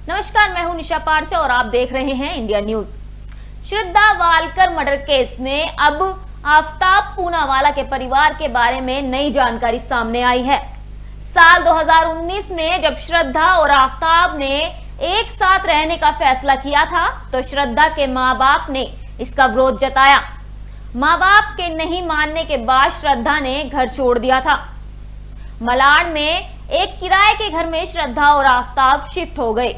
नमस्कार, मैं हूं निशा पारचा और आप देख रहे हैं इंडिया न्यूज। श्रद्धा वालकर मर्डर केस में अब आफताब पूनावाला के परिवार के बारे में नई जानकारी सामने आई है। साल 2019 में जब श्रद्धा और आफताब ने एक साथ रहने का फैसला किया था तो श्रद्धा के मां बाप ने इसका विरोध जताया। मां बाप के नहीं मानने के बाद श्रद्धा ने घर छोड़ दिया था। मलाड में एक किराए के घर में श्रद्धा और आफताब शिफ्ट हो गए।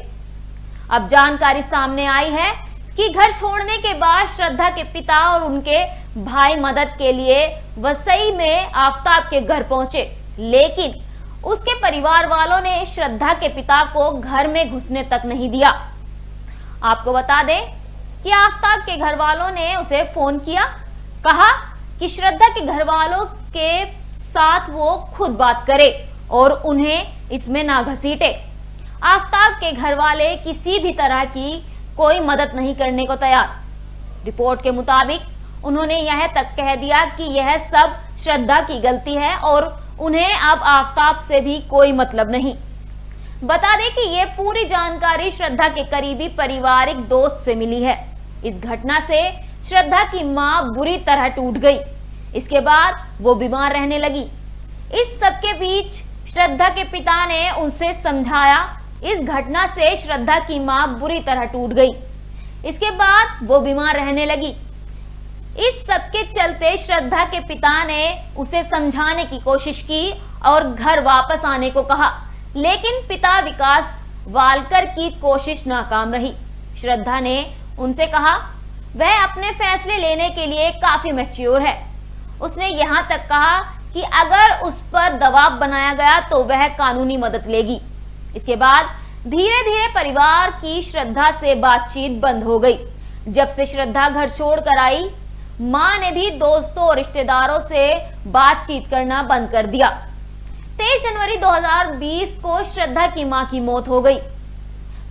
अब जानकारी सामने आई है कि घर छोड़ने के बाद श्रद्धा के पिता और उनके भाई मदद के लिए वसई में आफताब के घर पहुंचे, लेकिन उसके परिवार वालों ने श्रद्धा के पिता को घर में घुसने तक नहीं दिया। आपको बता दें कि आफताब के घर वालों ने उसे फोन किया, कहा कि श्रद्धा के घर वालों के साथ वो खुद बात करे और उन्हें इसमें ना घसीटे। आफताब के घर वाले किसी भी तरह की कोई मदद नहीं करने को तैयार। रिपोर्ट के मुताबिक उन्होंने यह तक कह दिया कि यह सब श्रद्धा की गलती है और उन्हें अब आफताब से भी कोई मतलब नहीं। बता दें कि यह पूरी जानकारी श्रद्धा के करीबी पारिवारिक दोस्त से मिली है। इस घटना से श्रद्धा की मां बुरी तरह टूट गई। इसके बाद वो बीमार रहने लगी। इस सब के बीच श्रद्धा के पिता ने उनसे समझाया। इस घटना से श्रद्धा की मां बुरी तरह टूट गई। इसके बाद वो बीमार रहने लगी। इस सब के चलते श्रद्धा के पिता ने उसे समझाने की कोशिश की और घर वापस आने को कहा, लेकिन पिता विकास वालकर की कोशिश नाकाम रही। श्रद्धा ने उनसे कहा वह अपने फैसले लेने के लिए काफी मैच्योर है। उसने यहां तक कहा कि अगर उस पर दबाव बनाया गया तो वह कानूनी मदद लेगी। इसके बाद धीरे धीरे परिवार की श्रद्धा से बातचीत बंद हो गई। जब से श्रद्धा घर छोड़कर आई, मां ने भी दोस्तों और रिश्तेदारों से बातचीत करना बंद कर दिया। 23 जनवरी 2020 को श्रद्धा की मां की मौत हो गई।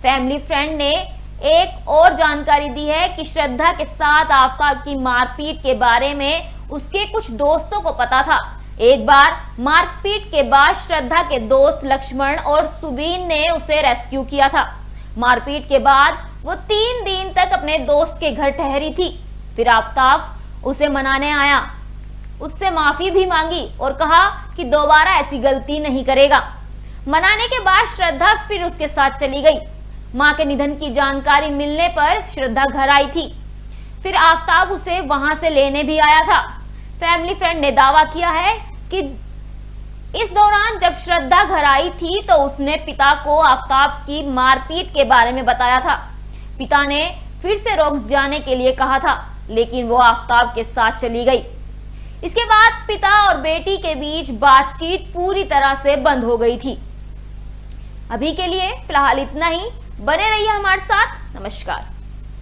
फैमिली फ्रेंड ने एक और जानकारी दी है कि श्रद्धा के साथ आफताब की मारपीट के बारे में उसके कुछ दोस्तों को पता था। एक बार मारपीट के बाद श्रद्धा के दोस्त लक्ष्मण और सुबीन ने उसे रेस्क्यू किया था। मारपीट के बाद वो 3 दिन तक अपने दोस्त के घर ठहरी थी। फिर आफताब उसे मनाने आया, उससे माफी भी मांगी और कहा कि दोबारा ऐसी गलती नहीं करेगा। मनाने के बाद श्रद्धा फिर उसके साथ चली गई। मां के निधन की जानकारी मिलने पर श्रद्धा घर आई थी। फिर आफताब उसे वहां से लेने भी आया था। फैमिली फ्रेंड ने दावा किया है कि इस दौरान जब श्रद्धा घर आई थी तो उसने पिता को आफताब की मारपीट के बारे में बताया था। पिता ने फिर से रोक जाने के लिए कहा था, लेकिन वो आफताब के साथ चली गई। इसके बाद पिता और बेटी के बीच बातचीत पूरी तरह से बंद हो गई थी। अभी के लिए फिलहाल इतना ही। बने रहिए हमारे साथ। नमस्कार।